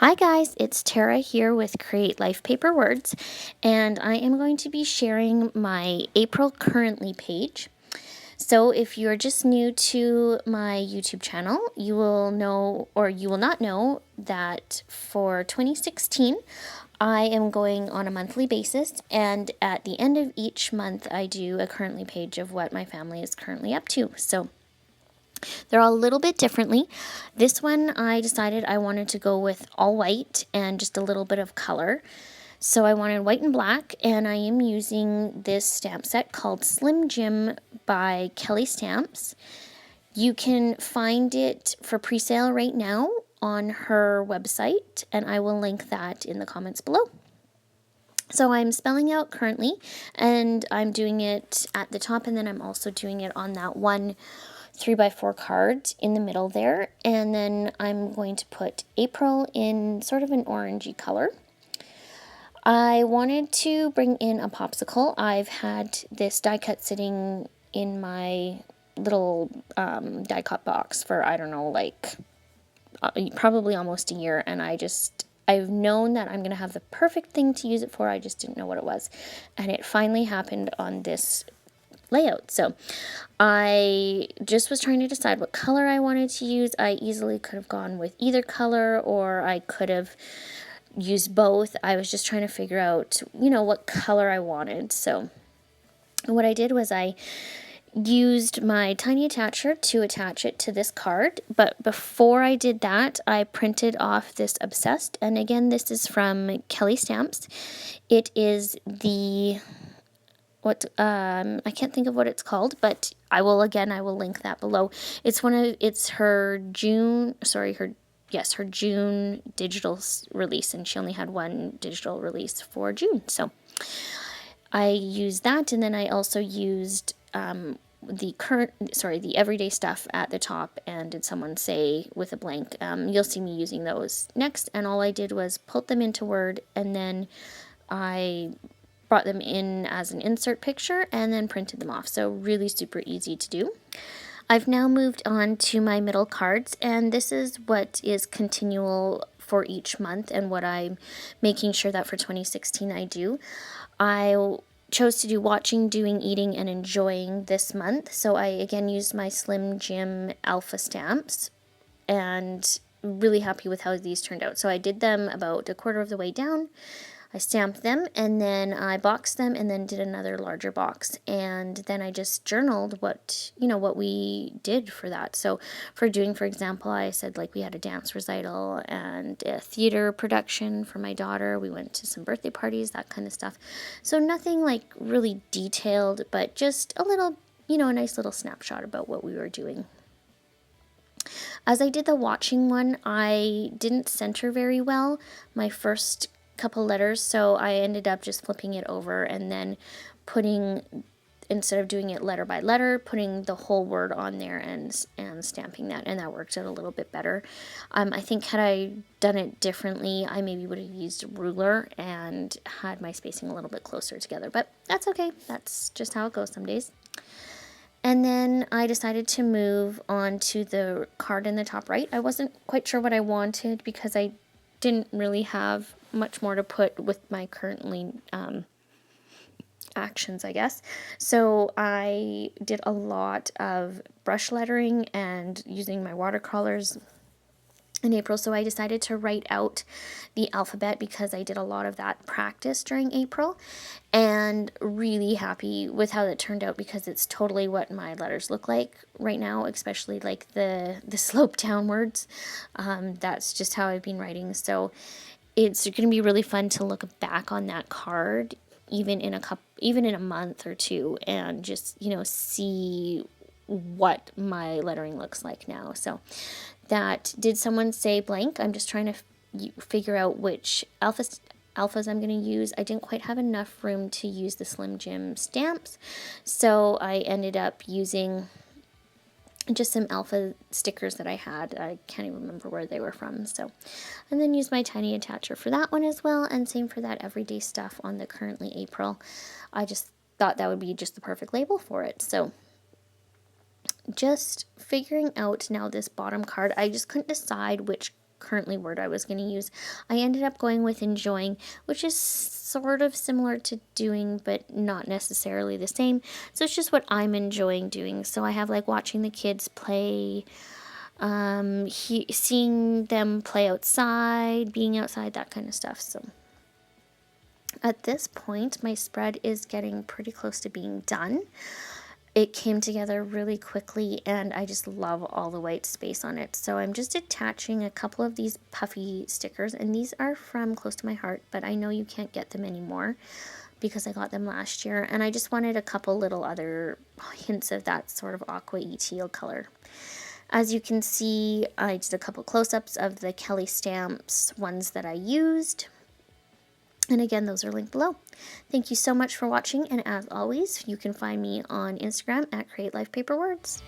Hi guys, it's Tara here with Create Life Paper Words, and I am going to be sharing my April Currently page. So if you're just new to my YouTube channel, you will know, or you will not know, that for 2016, I am going on a monthly basis, and at the end of each month, I do a Currently page of what my family is currently up to. So they're all a little bit differently. This one I decided I wanted to go with all white and just a little bit of color. So I wanted white and black, and I am using this stamp set called Slim Jim by Kellie Stamps. You can find it for pre-sale right now on her website, and I will link that in the comments below. So I'm spelling out currently, and I'm doing it at the top, and then I'm also doing it on that one 3x4 card in the middle there, and then I'm going to put April in sort of an orangey color. I wanted to bring in a popsicle. I've had this die cut sitting in my little die cut box for, I don't know, like probably almost a year, and I've known that I'm going to have the perfect thing to use it for. I just didn't know what it was, and it finally happened on this layout. So I just was trying to decide what color I wanted to use. I easily could have gone with either color, or I could have used both. I was just trying to figure out, what color I wanted. So what I did was I used my tiny attacher to attach it to this card, but before I did that, I printed off this Obsessed, and again, this is from Kellie Stamps. It is the I can't think of what it's called, but I will link that below. It's her June digital release, and she only had one digital release for June. So I used that, and then I also used the everyday stuff at the top, and did someone say with a blank. You'll see me using those next, and all I did was put them into Word, and then I brought them in as an insert picture and then printed them off. So really super easy to do. I've now moved on to my middle cards, and this is what is continual for each month and what I'm making sure that for 2016 I do. I chose to do watching, doing, eating, and enjoying this month. So I again used my Slim Jim Alpha stamps, and really happy with how these turned out. So I did them about a quarter of the way down. I stamped them, and then I boxed them, and then did another larger box, and then I just journaled what we did for that. So for example, I said, like, we had a dance recital and a theater production for my daughter. We went to some birthday parties, that kind of stuff. So nothing like really detailed, but just a little, a nice little snapshot about what we were doing. As I did the watching one, I didn't center very well my first couple letters, so I ended up just flipping it over and then instead of doing it letter by letter, putting the whole word on there and stamping that, and that worked out a little bit better. I think had I done it differently, I maybe would have used a ruler and had my spacing a little bit closer together, but that's okay. That's just how it goes some days. And then I decided to move on to the card in the top right. I wasn't quite sure what I wanted because I didn't really have much more to put with my currently actions, I guess. So I did a lot of brush lettering and using my watercolors in April. So I decided to write out the alphabet because I did a lot of that practice during April, and really happy with how that turned out because it's totally what my letters look like right now, especially like the slope downwards. That's just how I've been writing. So it's going to be really fun to look back on that card even in a month or two, and just see what my lettering looks like now. So that, did someone say blank? I'm just trying to figure out which alphas I'm going to use. I didn't quite have enough room to use the Slim Jim stamps, so I ended up using just some alpha stickers that I had. I can't even remember where they were from. So, and then use my tiny attacher for that one as well, and same for that everyday stuff on the currently April. I just thought that would be just the perfect label for it. So just figuring out now this bottom card, I just couldn't decide which currently word I was going to use. I ended up going with enjoying, which is sort of similar to doing, but not necessarily the same. So it's just what I'm enjoying doing. So I have like watching the kids play, seeing them play outside, being outside, that kind of stuff. So at this point, my spread is getting pretty close to being done. It came together really quickly, and I just love all the white space on it. So I'm just attaching a couple of these puffy stickers, and these are from Close to My Heart, but I know you can't get them anymore because I got them last year, and I just wanted a couple little other hints of that sort of aqua-y teal color. As you can see, I did a couple close-ups of the Kellie Stamps ones that I used. And again, those are linked below. Thank you so much for watching, and as always, you can find me on Instagram at Create Life Paper Words.